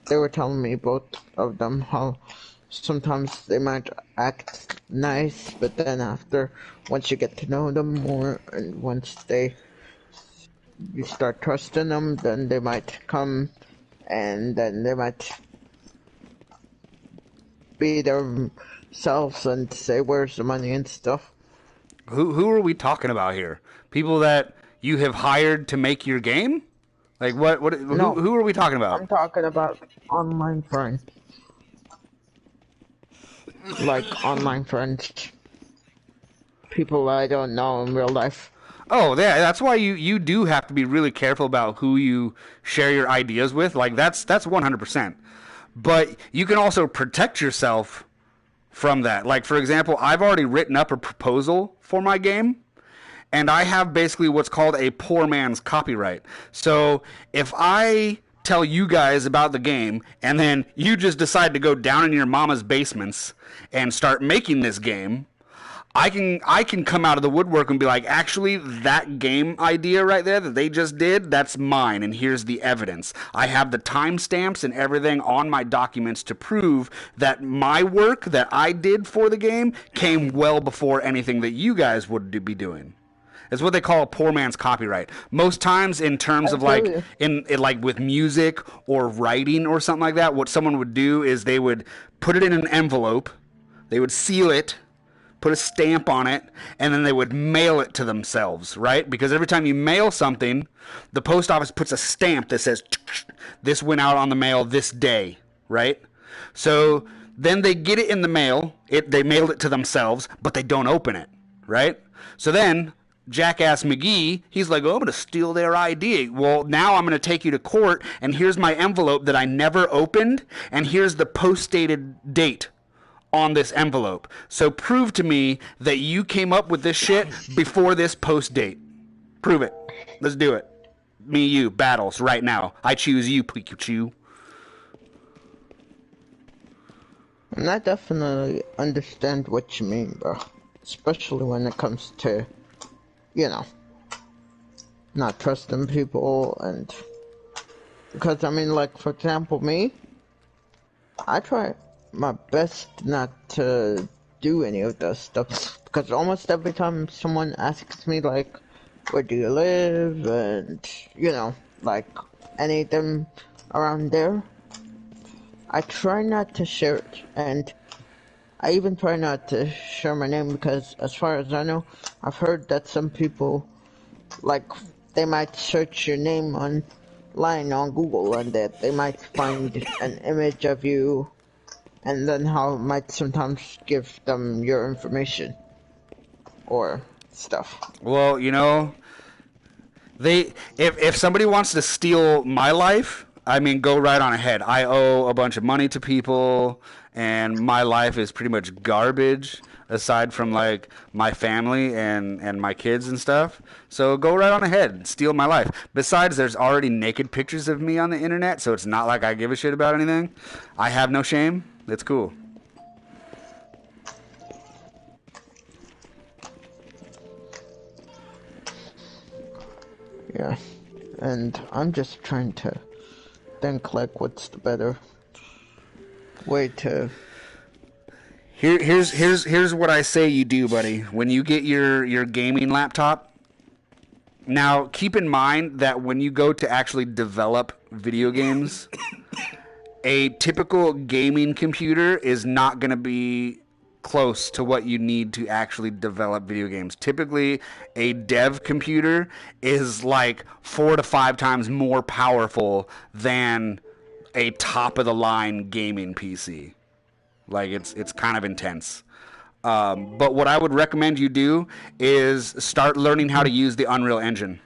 they were telling me, both of them, how sometimes they might act nice, but then once you get to know them more, and once you start trusting them, then they might come, and then they might be themselves and say, where's the money and stuff. Who are we talking about here? People that you have hired to make your game? Like what? No, who are we talking about? I'm talking about online friends. Like online friends. People I don't know in real life. Oh, yeah, that's why you do have to be really careful about who you share your ideas with. Like that's 100%. But you can also protect yourself from that. Like, for example, I've already written up a proposal for my game, and I have basically what's called a poor man's copyright. So if I tell you guys about the game, and then you just decide to go down in your mama's basements and start making this game, I can come out of the woodwork and be like, actually, that game idea right there that they just did, that's mine, and here's the evidence. I have the timestamps and everything on my documents to prove that my work that I did for the game came well before anything that you guys would be doing. It's what they call a poor man's copyright. Most times, in terms of like in like with music or writing or something like that, what someone would do is they would put it in an envelope, they would seal it, put a stamp on it, and then they would mail it to themselves, right? Because every time you mail something, the post office puts a stamp that says, this went out on the mail this day, right? So then they get it in the mail, they mailed it to themselves, but they don't open it, right? So then Jackass McGee, he's like, oh, I'm going to steal their ID. Well, now I'm going to take you to court, and here's my envelope that I never opened, and here's the post-dated date on this envelope. So prove to me that you came up with this shit before this post date. Prove it. Let's do it. Me, you, battles right now. I choose you, Pikachu. And I definitely understand what you mean, bro. Especially when it comes to, you know, not trusting people, and because I mean, like, for example, me, I try my best not to do any of those stuff, because almost every time someone asks me, like, where do you live, and, you know, like, anything around there, I try not to share it, and I even try not to share my name, because as far as I know, I've heard that some people, like, they might search your name online on Google, and that they might find an image of you, and then how it might sometimes give them your information or stuff. Well, you know, If somebody wants to steal my life, I mean, go right on ahead. I owe a bunch of money to people, and my life is pretty much garbage aside from like my family and my kids and stuff. So go right on ahead and steal my life. Besides, there's already naked pictures of me on the internet, so it's not like I give a shit about anything. I have no shame. It's cool. Yeah, and I'm just trying to think like what's the better way to. Here's what I say you do, buddy. When you get your gaming laptop, now keep in mind that when you go to actually develop video games, a typical gaming computer is not going to be close to what you need to actually develop video games. Typically, a dev computer is like 4 to 5 times more powerful than a top-of-the-line gaming PC. Like, it's kind of intense. But what I would recommend you do is start learning how to use the Unreal Engine.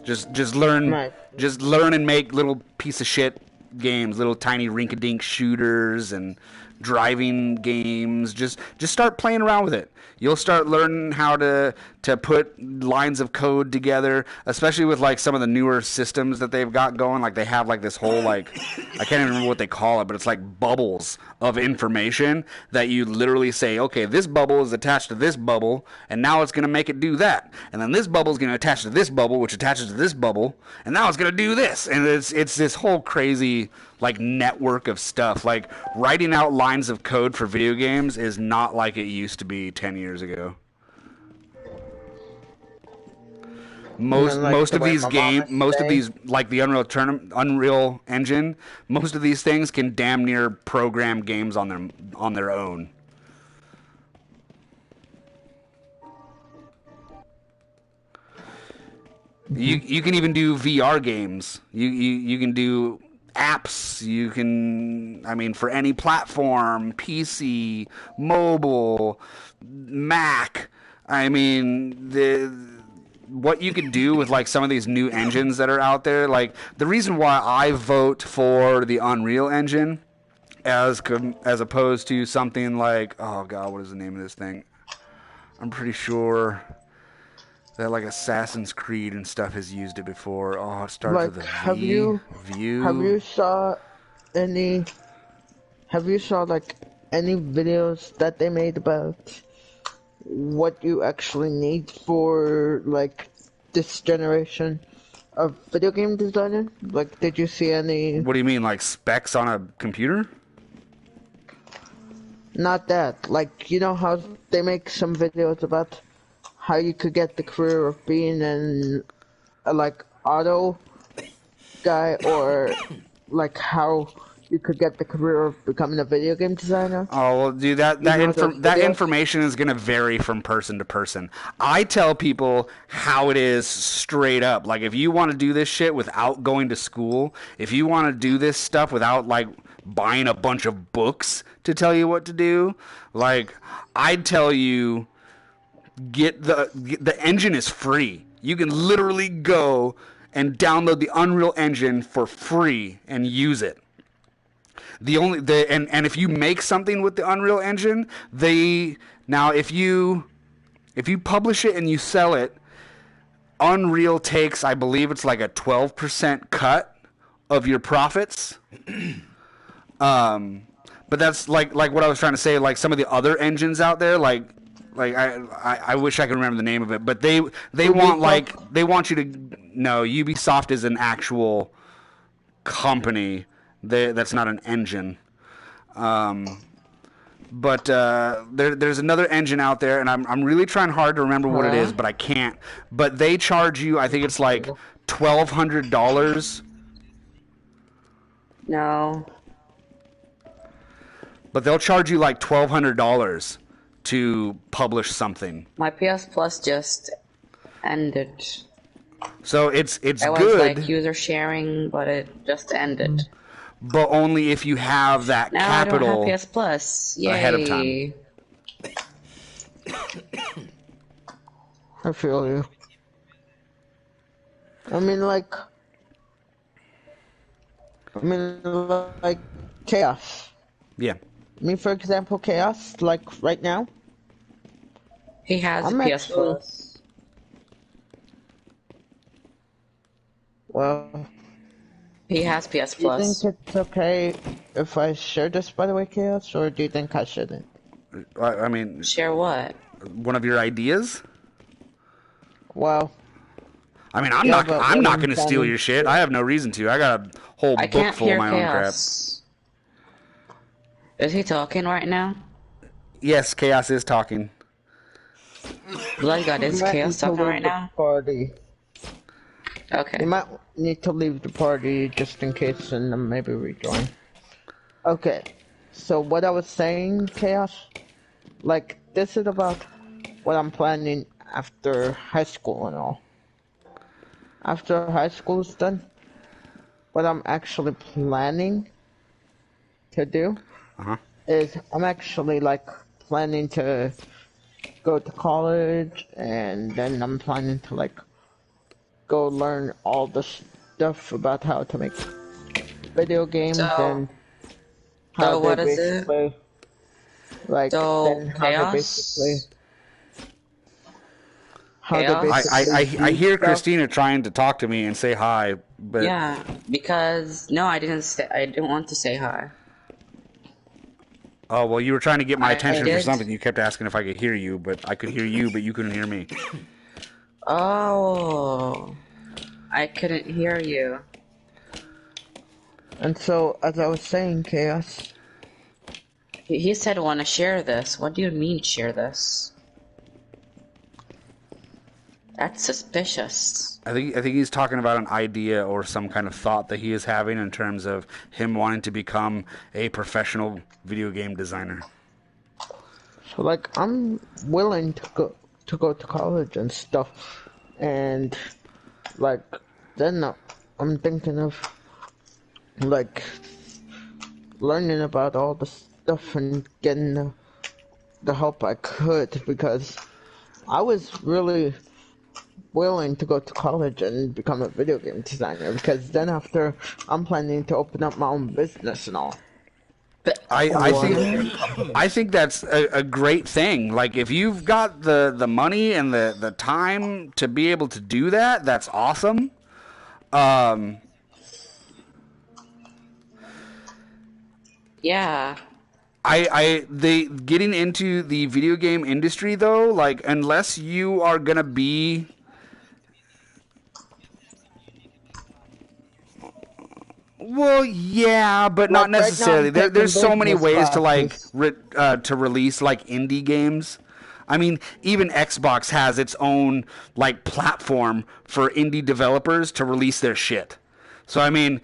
Just learn, and make little piece of shit games, little tiny rink-a-dink shooters and driving games. Just start playing around with it. You'll start learning how to put lines of code together, especially with like some of the newer systems that they've got going. Like they have like this whole like, I can't even remember what they call it, but it's like bubbles of information that you literally say, okay, this bubble is attached to this bubble, and now it's going to make it do that. And then this bubble is going to attach to this bubble, which attaches to this bubble, and now it's going to do this. And it's this whole crazy like network of stuff. Like writing out lines of code for video games is not like it used to be 10 years ago. Most of these like the Unreal Engine, most of these things can damn near program games on their own. You can even do VR games. You can do apps. You can, I mean, for any platform, PC, mobile, Mac. I mean, what you could do with like some of these new engines that are out there, like the reason why I vote for the Unreal Engine as opposed to something like, oh god, what is the name of this thing? I'm pretty sure that like Assassin's Creed and stuff has used it before. Oh, it starts with a V. Have you saw like any videos that they made about what you actually need for like this generation of video game designer? Like, did you see any? What do you mean, like specs on a computer? Not that. Like, you know how they make some videos about how you could get the career of being an like auto guy, or like how you could get the career of becoming a video game designer? Oh, well, dude, that information is going to vary from person to person. I tell people how it is straight up. Like, if you want to do this shit without going to school, if you want to do this stuff without, like, buying a bunch of books to tell you what to do, like, I'd tell you, the engine is free. You can literally go and download the Unreal Engine for free and use it. And if you make something with the Unreal Engine, if you publish it and you sell it, Unreal takes, I believe it's like a 12% cut of your profits. But that's like what I was trying to say. Like some of the other engines out there, like I wish I could remember the name of it, but they want you to know Ubisoft is an actual company. That's not an engine. But there's another engine out there, and I'm really trying hard to remember what it is, but I can't. But they charge you, I think it's like $1,200. No. But they'll charge you like $1,200 to publish something. My PS Plus just ended. So it's good. It was like user sharing, but it just ended. But only if you have that capital I don't have PS Plus. Yay. ahead of time. I feel you. I mean, like chaos. Yeah. Me, for example, chaos. Like right now, He has I'm a PS actually Plus. well. He has PS Do you think Plus. it's okay if I share this, by the way, chaos, or do you think I shouldn't? I mean, share what? One of your ideas? Well, I mean, yeah, I'm not going to steal planning your shit. I have no reason to. I got a whole I book can't full of hear my own crap. Chaos. Is he talking right now? Yes, Chaos is talking. Blood God, is You might Chaos need to talking leave right the now? party. Okay. You might need to leave the party just in case and then maybe rejoin. Okay, so what I was saying, Chaos, like, this is about what I'm planning after high school and all. After high school is done, what I'm actually planning to do is I'm actually, like, planning to go to college, and then I'm planning to, like, go learn all the stuff about how to make video games and how they what is it? basically like So, then how they basically Chaos? I hear Christina trying to talk to me and say hi, but Yeah, because no, I didn't want to say hi. oh well, you were trying to get my attention for did. something. You kept asking if I could hear you, but I could hear you, but you couldn't hear me. Oh, I couldn't hear you. And so, as I was saying, Chaos. He said, "Want to share this?" What do you mean, share this? That's suspicious. I think he's talking about an idea or some kind of thought that he is having in terms of him wanting to become a professional video game designer. So, like, I'm willing to go to college and stuff, and like, then I'm thinking of like learning about all the stuff and getting the help I could, because I was really willing to go to college and become a video game designer, because then after I'm planning to open up my own business and all. I think that's a great thing. Like, if you've got the money and the time to be able to do that, that's awesome. Yeah. They getting into the video game industry though, like, unless you are gonna be well, yeah, but not necessarily. There's so many ways to like to release like indie games. I mean, even Xbox has its own like platform for indie developers to release their shit. So I mean,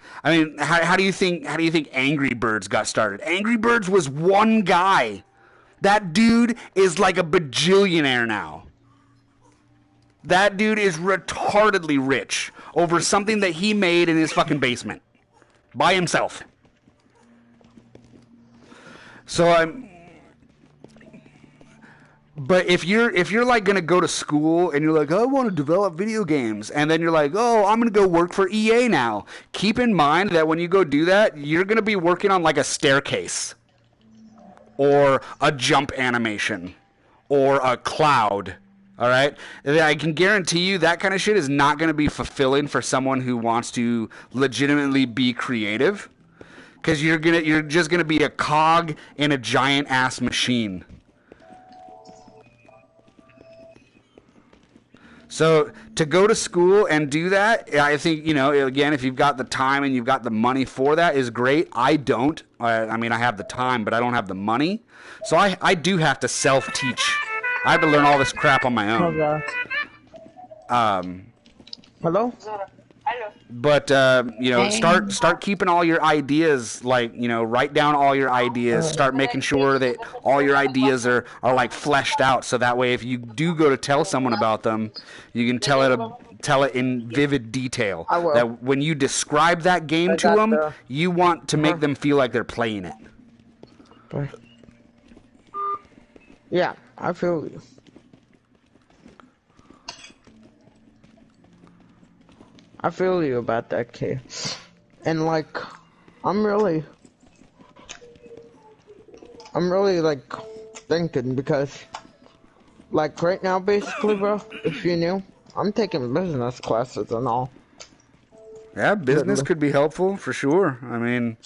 how do you think Angry Birds got started? Angry Birds was one guy. That dude is like a bajillionaire now. That dude is retardedly rich over something that he made in his fucking basement by himself. So but if you're like gonna go to school and you're like, I want to develop video games, and then you're like, oh, I'm gonna go work for EA now. Keep in mind that when you go do that, you're gonna be working on like a staircase, or a jump animation, or a cloud. All right, I can guarantee you that kind of shit is not gonna be fulfilling for someone who wants to legitimately be creative, because you're just gonna be a cog in a giant ass machine. So to go to school and do that, I think, again, if you've got the time and you've got the money for that, is great. I don't. I mean, I have the time, but I don't have the money. So I do have to self-teach. I have to learn all this crap on my own. Hello? But, start keeping all your ideas, like, write down all your ideas. Start making sure that all your ideas are like fleshed out. So that way, if you do go to tell someone about them, you can tell it in vivid detail. That when you describe that game to them, you want to make them feel like they're playing it. Yeah, I feel you. I feel you about that, Kay. And like, I'm really like thinking because like right now basically, bro, if you knew, I'm taking business classes and all. Yeah, business could be helpful for sure. I mean,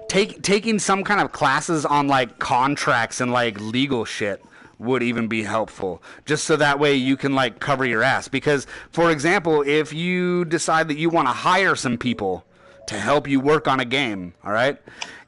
taking some kind of classes on like contracts and like legal shit would even be helpful, just so that way you can like cover your ass. Because, for example, if you decide that you want to hire some people to help you work on a game, all right,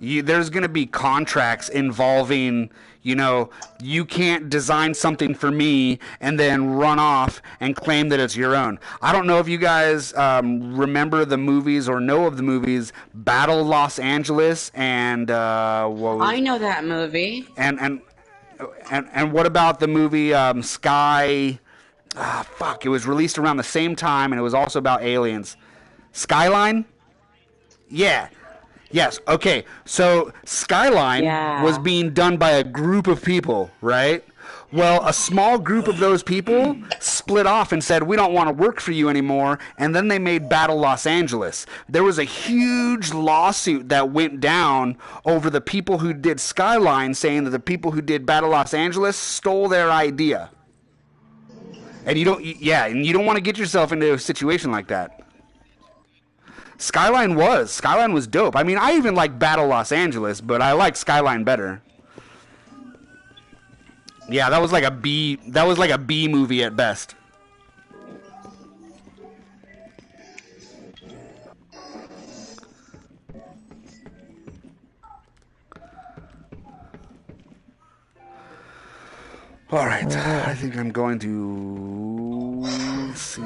there's going to be contracts involving, you know, you can't design something for me and then run off and claim that it's your own. I don't know if you guys remember the movies or know of the movies Battle Los Angeles and I know that movie. And what about the movie Sky? Fuck! It was released around the same time, and it was also about aliens. Skyline? Yeah. Yes. Okay. So Skyline was being done by a group of people, right? Well, a small group of those people split off and said, we don't want to work for you anymore, and then they made Battle Los Angeles. There was a huge lawsuit that went down over the people who did Skyline, saying that the people who did Battle Los Angeles stole their idea. And you don't want to get yourself into a situation like that. Skyline was dope. I mean, I even like Battle Los Angeles, but I like Skyline better. Yeah, that was like a B movie at best. All right, I think I'm going to see.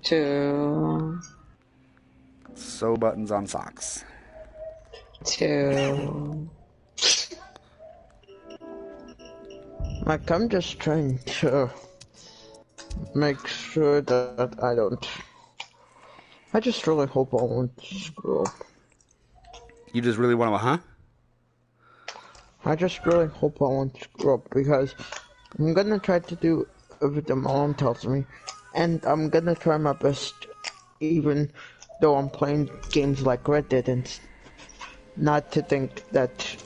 Two. Sew buttons on socks. Two. Like, I'm just trying to make sure that I just really hope I won't screw up. You just really want to, huh? I just really hope I won't screw up because I'm gonna try to do everything my mom tells me. And I'm gonna try my best, even though I'm playing games like Red Dead, and not to think that